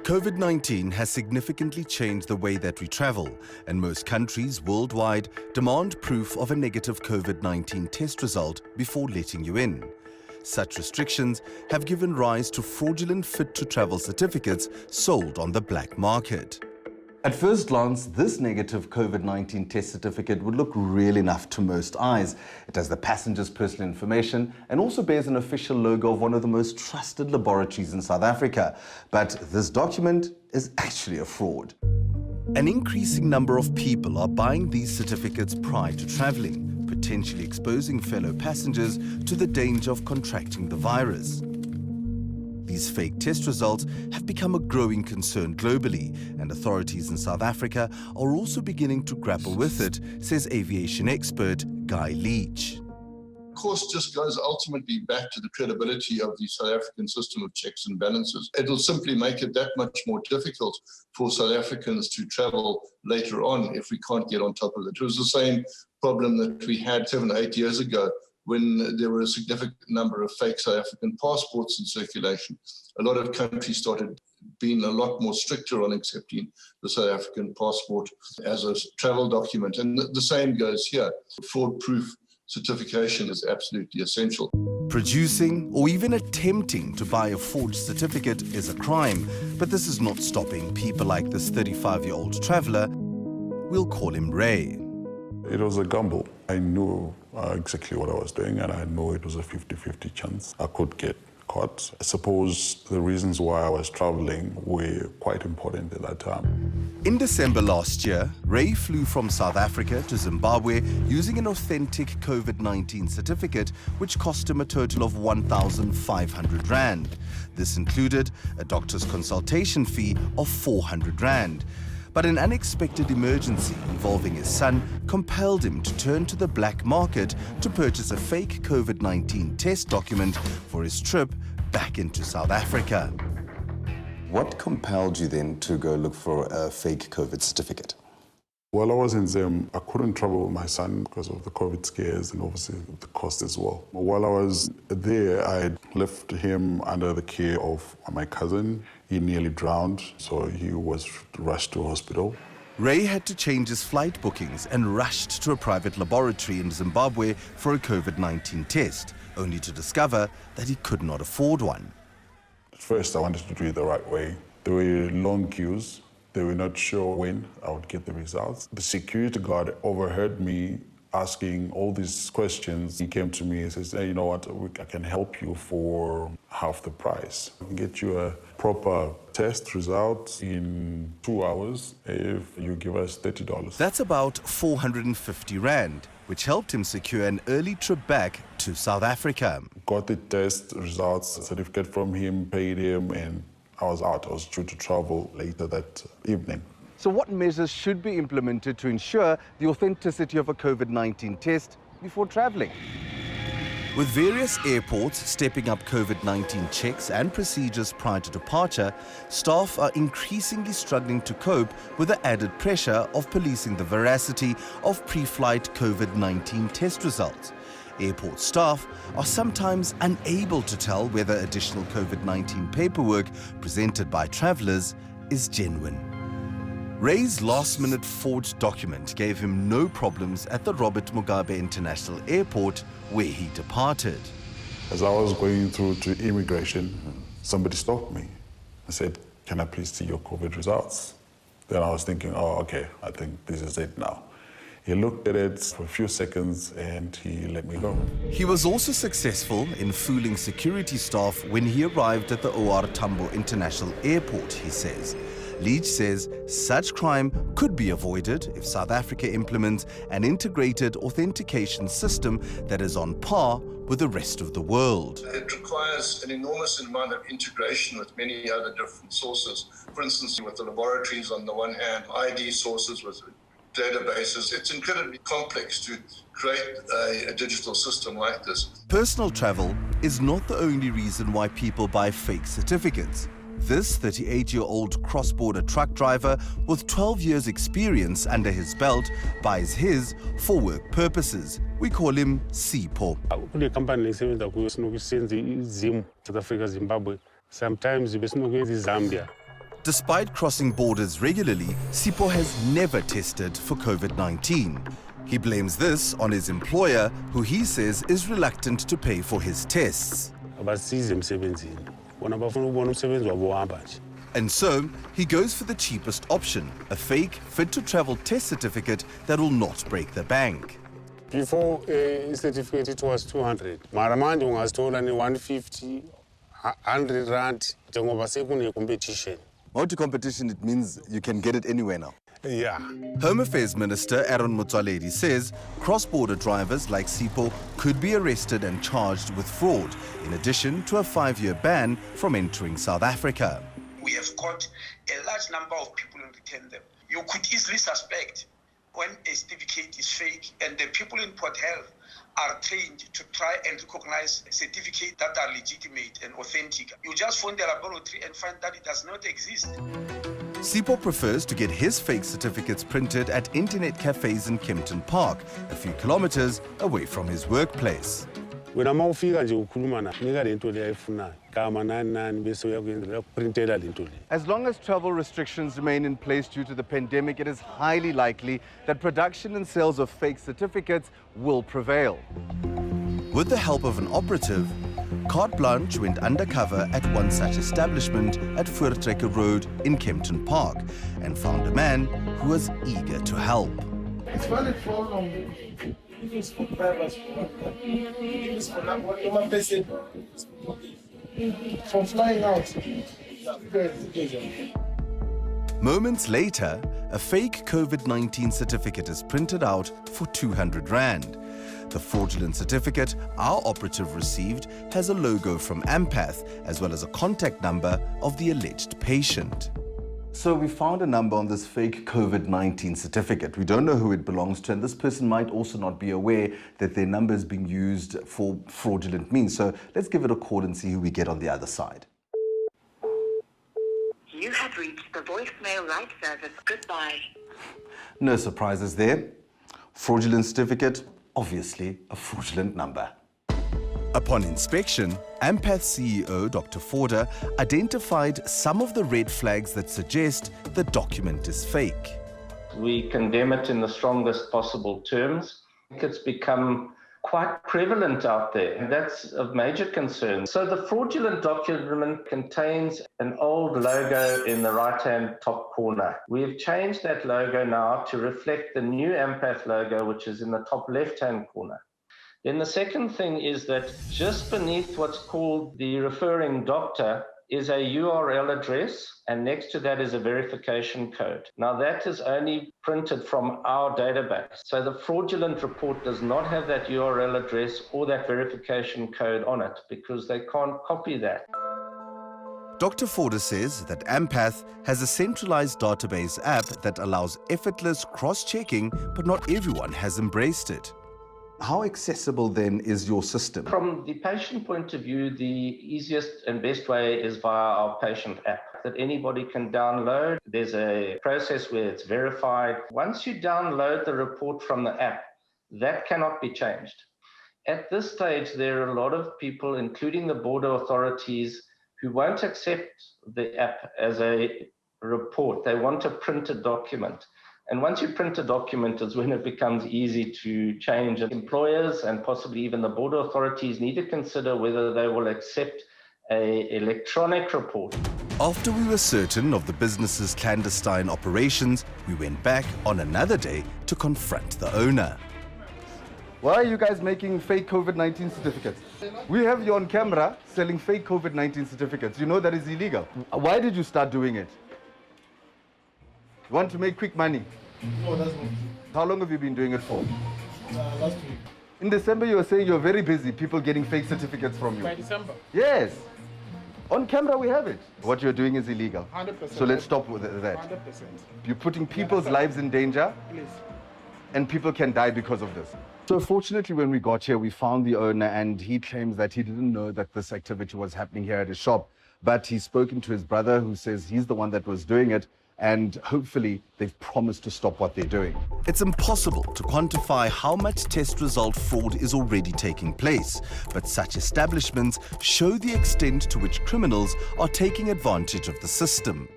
COVID-19 has significantly changed the way that we travel, and most countries worldwide demand proof of a negative COVID-19 test result before letting you in. Such restrictions have given rise to fraudulent fit-to-travel certificates sold on the black market. At first glance, this negative COVID-19 test certificate would look real enough to most eyes. It has the passenger's personal information and also bears an official logo of one of the most trusted laboratories in South Africa. But this document is actually a fraud. An increasing number of people are buying these certificates prior to traveling, potentially exposing fellow passengers to the danger of contracting the virus. These fake test results have become a growing concern globally, and authorities in South Africa are also beginning to grapple with it, says aviation expert Guy Leach. Of course, just goes ultimately back to the credibility of the South African system of checks and balances. It'll simply make it that much more difficult for South Africans to travel later on if we can't get on top of it. It was the same problem that we had 7 or 8 years ago, when there were a significant number of fake South African passports in circulation. A lot of countries started being a lot more stricter on accepting the South African passport as a travel document. And the same goes here. Fraud-proof certification is absolutely essential. Producing or even attempting to buy a forged certificate is a crime, but this is not stopping people like this 35-year-old traveller. We'll call him Ray. It was a gamble. I knew exactly what I was doing, and I know it was a 50-50 chance I could get caught. I suppose the reasons why I was traveling were quite important at that time. In December last year, Ray flew from South Africa to Zimbabwe using an authentic COVID-19 certificate, which cost him a total of 1,500 Rand. This included a doctor's consultation fee of 400 Rand. But an unexpected emergency involving his son compelled him to turn to the black market to purchase a fake COVID-19 test document for his trip back into South Africa. What compelled you then to go look for a fake COVID certificate? While I was in Zim, I couldn't travel with my son because of the COVID scares and obviously the cost as well. While I was there, I left him under the care of my cousin. He nearly drowned, so he was rushed to hospital. Ray had to change his flight bookings and rushed to a private laboratory in Zimbabwe for a COVID-19 test, only to discover that he could not afford one. At first, I wanted to do it the right way. There were long queues. They were not sure when I would get the results. The security guard overheard me asking all these questions. He came to me and says, hey, you know what, I can help you for half the price. I can get you a proper test result in 2 hours if you give us $30. That's about 450 Rand, which helped him secure an early trip back to South Africa. Got the test results, certificate from him, paid him, and I was out. I was due to travel later that evening. So what measures should be implemented to ensure the authenticity of a COVID-19 test before traveling? With various airports stepping up COVID-19 checks and procedures prior to departure, staff are increasingly struggling to cope with the added pressure of policing the veracity of pre-flight COVID-19 test results. Airport staff are sometimes unable to tell whether additional COVID-19 paperwork presented by travellers is genuine. Ray's last-minute forged document gave him no problems at the Robert Mugabe International Airport, where he departed. As I was going through to immigration, somebody stopped me. I said, can I please see your COVID results? Then I was thinking, oh, okay, I think this is it now. He looked at it for a few seconds and he let me go. He was also successful in fooling security staff when he arrived at the OR Tambo International Airport, he says. Leach says such crime could be avoided if South Africa implements an integrated authentication system that is on par with the rest of the world. It requires an enormous amount of integration with many other different sources. For instance, with the laboratories on the one hand, ID sources with databases. It's incredibly complex to create a digital system like this. Personal travel is not the only reason why people buy fake certificates. This 38-year-old cross-border truck driver with 12 years experience under his belt buys his for work purposes. We call him Sipho. Kule company lesebenza kuyo sinokusenza izimo South Africa, Zimbabwe. Sometimes besinokuyenza Zambia. Despite crossing borders regularly, Sipho has never tested for COVID-19. He blames this on his employer, who he says is reluctant to pay for his tests. And so, he goes for the cheapest option, a fake, fit-to-travel test certificate that will not break the bank. Before certificate, it was 200. Maramandi was told only 150, 100 rand, competition. Multi-competition, it means you can get it anywhere now. Yeah. Home Affairs Minister Aaron Motsoaledi says cross-border drivers like Sipho could be arrested and charged with fraud, in addition to a 5-year ban from entering South Africa. We have caught a large number of people and returned them. You could easily suspect when a certificate is fake, and the people in Port Health are trained to try and recognize certificates that are legitimate and authentic. You just phone the laboratory and find that it does not exist. Sipho prefers to get his fake certificates printed at internet cafes in Kempton Park, a few kilometers away from his workplace. When I'm nje ukhuluma na nika lento le ayifuna kama nani bese uyakwenzela printela lento le. As long as travel restrictions remain in place due to the pandemic, it is highly likely that production and sales of fake certificates will prevail. With the help of an operative, Carte Blanche went undercover at one such establishment at Voortrekker Road in Kempton Park and found a man who was eager to help. It's valid for long. It is for purpose. It is for one person. For flying out. Moments later, a fake COVID-19 certificate is printed out for 200 rand. The fraudulent certificate our operative received has a logo from Ampath as well as a contact number of the alleged patient. So we found a number on this fake COVID-19 certificate. We don't know who it belongs to, and this person might also not be aware that their number is being used for fraudulent means. So let's give it a call and see who we get on the other side. You have reached the voicemail right service. Goodbye. No surprises there. Fraudulent certificate, obviously a fraudulent number. Upon inspection, Ampath CEO Dr. Forder identified some of the red flags that suggest the document is fake. We condemn it in the strongest possible terms. It's become quite prevalent out there, and that's of major concern. So the fraudulent document contains an old logo in the right-hand top corner. We've changed that logo now to reflect the new Ampath logo, which is in the top left-hand corner. Then the second thing is that just beneath what's called the referring doctor is a URL address, and next to that is a verification code. Now that is only printed from our database. So the fraudulent report does not have that URL address or that verification code on it because they can't copy that. Dr. Forder says that Ampath has a centralized database app that allows effortless cross-checking, but not everyone has embraced it. How accessible then is your system? From the patient point of view, the easiest and best way is via our patient app that anybody can download. There's a process where it's verified. Once you download the report from the app, that cannot be changed. At this stage, there are a lot of people, including the border authorities, who won't accept the app as a report. They want a printed document. And once you print a document is when it becomes easy to change. Employers and possibly even the border authorities need to consider whether they will accept an electronic report. After we were certain of the business's clandestine operations, we went back on another day to confront the owner. Why are you guys making fake COVID-19 certificates? We have you on camera selling fake COVID-19 certificates. You know that is illegal. Why did you start doing it? You want to make quick money? No, that's not. How long have you been doing it for? Last week. In December, you were saying you're very busy, people getting fake certificates from you. By December? Yes. On camera, we have it. What you're doing is illegal. 100%. So let's stop with that. 100%. You're putting people's lives in danger, Please. and people can die because of this. So fortunately, when we got here, we found the owner, and he claims that he didn't know that this activity was happening here at his shop. But he's spoken to his brother, who says he's the one that was doing it, and hopefully they've promised to stop what they're doing. It's impossible to quantify how much test result fraud is already taking place, but such establishments show the extent to which criminals are taking advantage of the system.